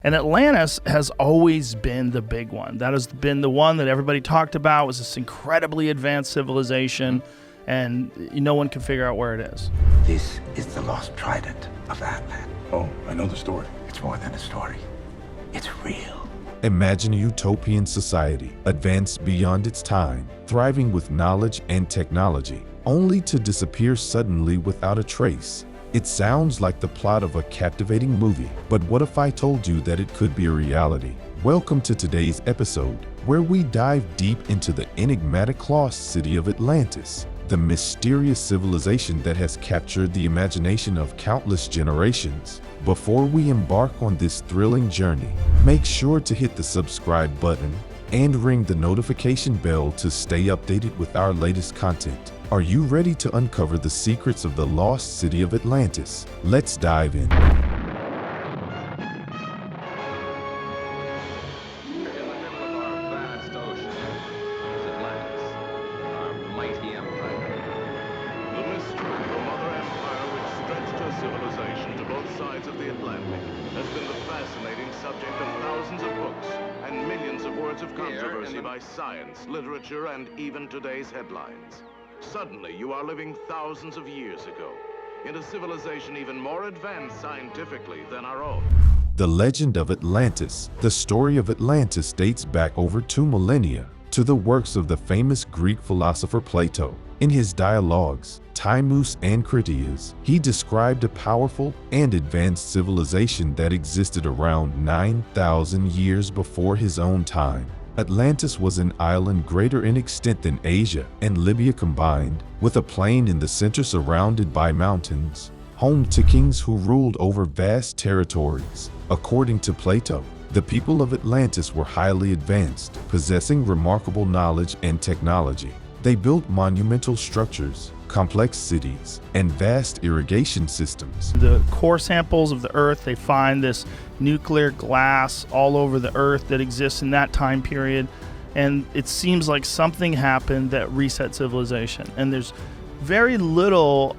And Atlantis has always been the big one. That has been the one that everybody talked about, was this incredibly advanced civilization, and no one can figure out where it is. This is the lost trident of Atlantis. Oh, I know the story. It's more than a story. It's real. Imagine a utopian society, advanced beyond its time, thriving with knowledge and technology, only to disappear suddenly without a trace. It sounds like the plot of a captivating movie, but what if I told you that it could be a reality? Welcome to today's episode, where we dive deep into the enigmatic lost city of Atlantis, the mysterious civilization that has captured the imagination of countless generations. Before we embark on this thrilling journey, make sure to hit the subscribe button and ring the notification bell to stay updated with our latest content. Are you ready to uncover the secrets of the lost city of Atlantis? Let's dive in. Science, literature, and even today's headlines. Suddenly, you are living thousands of years ago in a civilization even more advanced scientifically than our own. The legend of Atlantis. The story of Atlantis dates back over 2 millennia to the works of the famous Greek philosopher Plato. In his dialogues, Timaeus and Critias, he described a powerful and advanced civilization that existed around 9,000 years before his own time. Atlantis was an island greater in extent than Asia and Libya combined, with a plain in the center surrounded by mountains, home to kings who ruled over vast territories. According to Plato, the people of Atlantis were highly advanced, possessing remarkable knowledge and technology. They built monumental structures, complex cities, and vast irrigation systems. The core samples of the Earth, they find this nuclear glass all over the Earth that exists in that time period, and it seems like something happened that reset civilization. And there's very little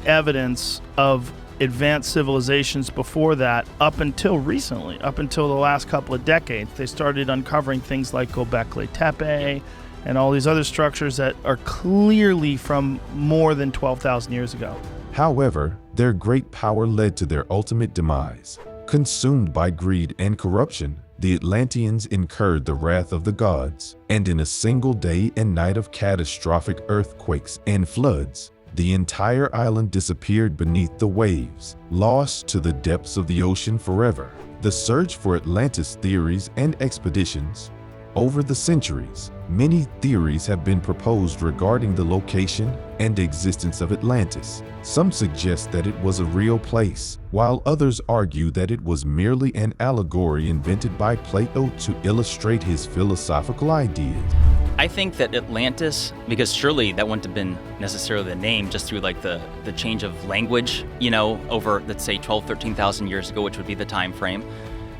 evidence of advanced civilizations before that up until recently, up until the last couple of decades. They started uncovering things like Göbekli Tepe and all these other structures that are clearly from more than 12,000 years ago. However, their great power led to their ultimate demise. Consumed by greed and corruption, the Atlanteans incurred the wrath of the gods, and in a single day and night of catastrophic earthquakes and floods, the entire island disappeared beneath the waves, lost to the depths of the ocean forever. The search for Atlantis theories and expeditions. Over the centuries, many theories have been proposed regarding the location and existence of Atlantis. Some suggest that it was a real place, while others argue that it was merely an allegory invented by Plato to illustrate his philosophical ideas. I think that Atlantis, because surely that wouldn't have been necessarily the name just through like the change of language, over, let's say 12, 13,000 years ago, which would be the time frame.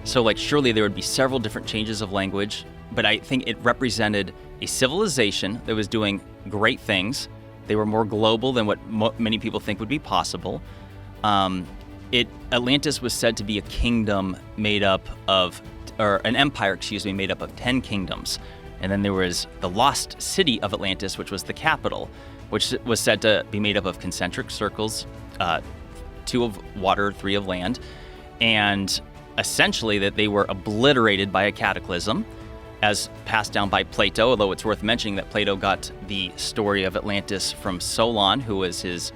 So like surely there would be several different changes of language, but I think it represented a civilization that was doing great things. They were more global than what many people think would be possible. Atlantis was said to be a kingdom made up of, or an empire, made up of 10 kingdoms. And then there was the lost city of Atlantis, which was the capital, which was said to be made up of concentric circles, 2 of water, 3 of land, and essentially that they were obliterated by a cataclysm, as passed down by Plato, although it's worth mentioning that Plato got the story of Atlantis from Solon, who was his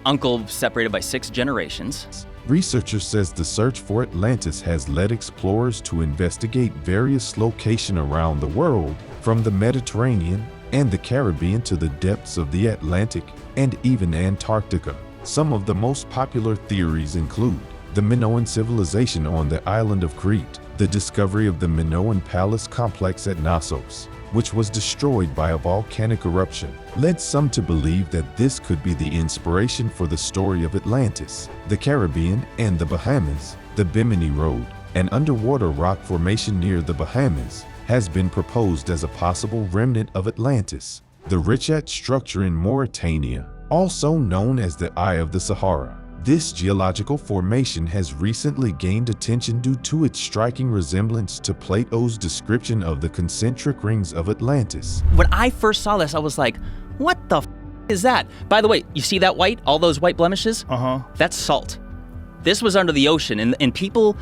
uncle separated by 6 generations. Researchers says the search for Atlantis has led explorers to investigate various locations around the world, from the Mediterranean and the Caribbean to the depths of the Atlantic and even Antarctica. Some of the most popular theories include the Minoan civilization on the island of Crete, the discovery of the Minoan palace complex at Knossos, which was destroyed by a volcanic eruption, led some to believe that this could be the inspiration for the story of Atlantis. The Caribbean and the Bahamas. The Bimini Road, an underwater rock formation near the Bahamas, has been proposed as a possible remnant of Atlantis. The Richat structure in Mauritania, also known as the Eye of the Sahara, This geological formation has recently gained attention due to its striking resemblance to Plato's description of the concentric rings of Atlantis. When I first saw this, I was like, what the is that? By the way, you see that white, all those white blemishes? That's salt. This was under the ocean, and people,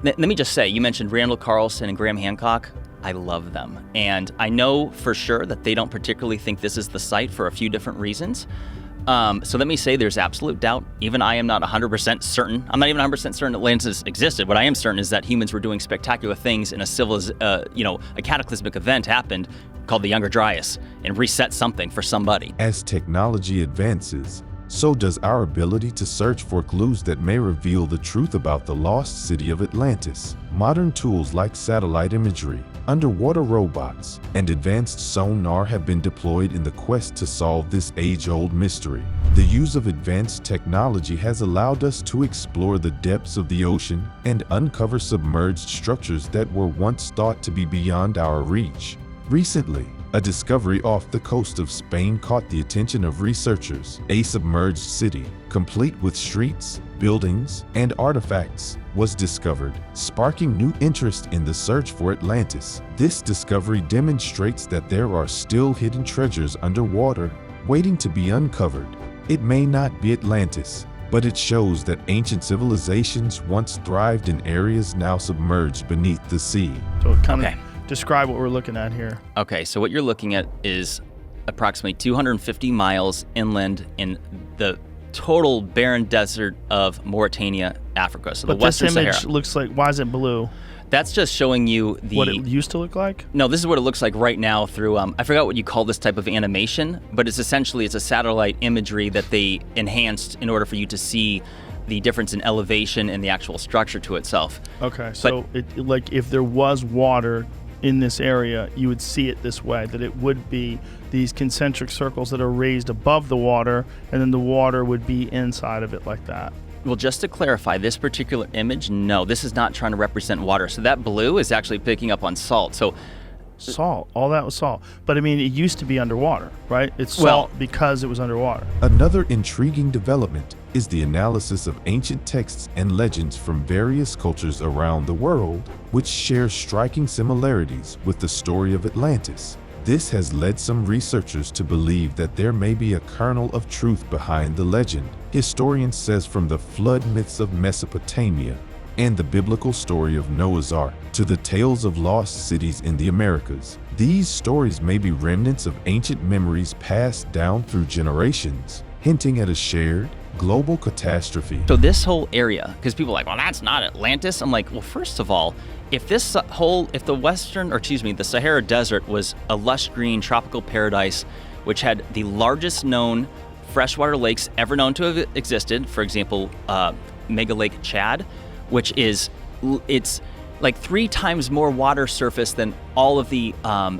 let me just say, you mentioned Randall Carlson and Graham Hancock. I love them. And I know for sure that they don't particularly think this is the site for a few different reasons. So let me say there's absolute doubt. Even I am not 100% certain. I'm not even 100% certain Atlantis existed. What I am certain is that humans were doing spectacular things and a cataclysmic event happened called the Younger Dryas and reset something for somebody. As technology advances, so does our ability to search for clues that may reveal the truth about the lost city of Atlantis. Modern tools like satellite imagery, underwater robots, and advanced sonar have been deployed in the quest to solve this age-old mystery. The use of advanced technology has allowed us to explore the depths of the ocean and uncover submerged structures that were once thought to be beyond our reach. Recently, a discovery off the coast of Spain caught the attention of researchers. A submerged city, complete with streets, buildings, and artifacts, was discovered, sparking new interest in the search for Atlantis. This discovery demonstrates that there are still hidden treasures underwater, waiting to be uncovered. It may not be Atlantis, but it shows that ancient civilizations once thrived in areas now submerged beneath the sea. So it kind of describe what we're looking at here. Okay, so what you're looking at is approximately 250 miles inland in the total barren desert of Mauritania, Africa. So but the Western this image Sahara. Looks like, why is it blue? That's just showing you what it used to look like? No, this is what it looks like right now through, I forgot what you call this type of animation, but it's a satellite imagery that they enhanced in order for you to see the difference in elevation and the actual structure to itself. Okay, so like if there was water in this area, you would see it this way, that it would be these concentric circles that are raised above the water, and then the water would be inside of it like that. Well, just to clarify, this particular image, no, this is not trying to represent water. So that blue is actually picking up on salt. So salt, all that was salt. But I mean, it used to be underwater, right? It's salt because it was underwater. Another intriguing development is the analysis of ancient texts and legends from various cultures around the world, which share striking similarities with the story of Atlantis. This has led some researchers to believe that there may be a kernel of truth behind the legend. Historians says from the flood myths of Mesopotamia and the biblical story of Noah's Ark to the tales of lost cities in the Americas. These stories may be remnants of ancient memories passed down through generations, hinting at a shared, global catastrophe. So this whole area, because people are like, well, that's not Atlantis. I'm like, well, first of all, if the Sahara Desert was a lush green tropical paradise, which had the largest known freshwater lakes ever known to have existed, for example, Mega Lake Chad, which is, it's like 3 times more water surface than all of the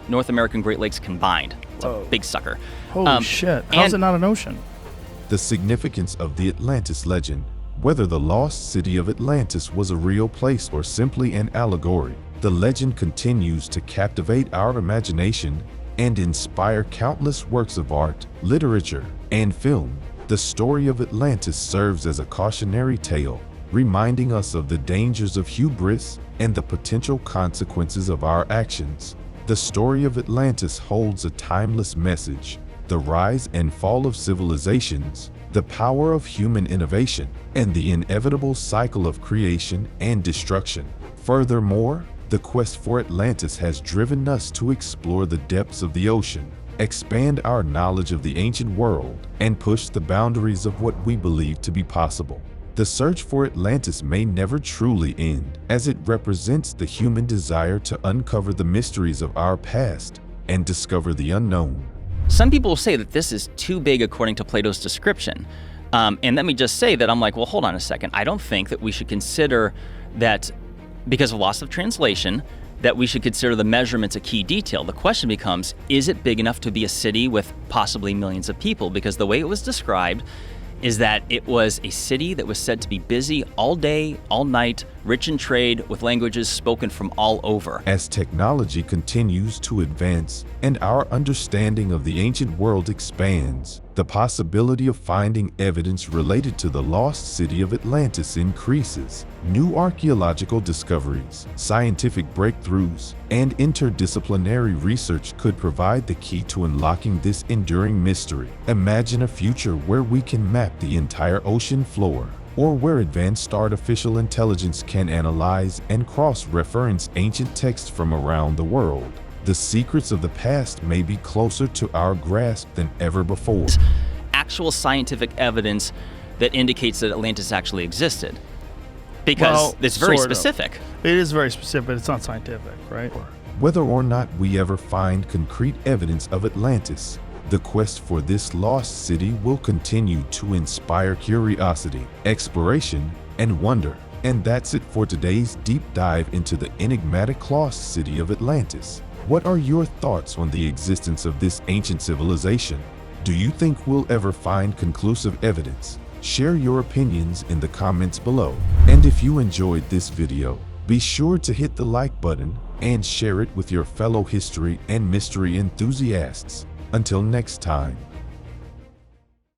North American Great Lakes combined. It's a big sucker. Holy shit. How's it not an ocean? The significance of the Atlantis legend, whether the lost city of Atlantis was a real place or simply an allegory, the legend continues to captivate our imagination and inspire countless works of art, literature, and film. The story of Atlantis serves as a cautionary tale, reminding us of the dangers of hubris and the potential consequences of our actions. The story of Atlantis holds a timeless message: the rise and fall of civilizations, the power of human innovation, and the inevitable cycle of creation and destruction. Furthermore, the quest for Atlantis has driven us to explore the depths of the ocean, expand our knowledge of the ancient world, and push the boundaries of what we believe to be possible. The search for Atlantis may never truly end, as it represents the human desire to uncover the mysteries of our past and discover the unknown. Some people say that this is too big according to Plato's description. And let me just say that I'm like, well, hold on a second. I don't think that we should consider that, because of loss of translation, that we should consider the measurements a key detail. The question becomes, is it big enough to be a city with possibly millions of people? Because the way it was described is that it was a city that was said to be busy all day, all night, rich in trade with languages spoken from all over. As technology continues to advance and our understanding of the ancient world expands, the possibility of finding evidence related to the lost city of Atlantis increases. New archaeological discoveries, scientific breakthroughs, and interdisciplinary research could provide the key to unlocking this enduring mystery. Imagine a future where we can map the entire ocean floor, or where advanced artificial intelligence can analyze and cross-reference ancient texts from around the world. The secrets of the past may be closer to our grasp than ever before. Actual scientific evidence that indicates that Atlantis actually existed. Because it's very sort of. specific. It is very specific, but it's not scientific, right? Whether or not we ever find concrete evidence of Atlantis, the quest for this lost city will continue to inspire curiosity, exploration, and wonder. And that's it for today's deep dive into the enigmatic lost city of Atlantis. What are your thoughts on the existence of this ancient civilization? Do you think we'll ever find conclusive evidence? Share your opinions in the comments below. And if you enjoyed this video, be sure to hit the like button and share it with your fellow history and mystery enthusiasts. Until next time.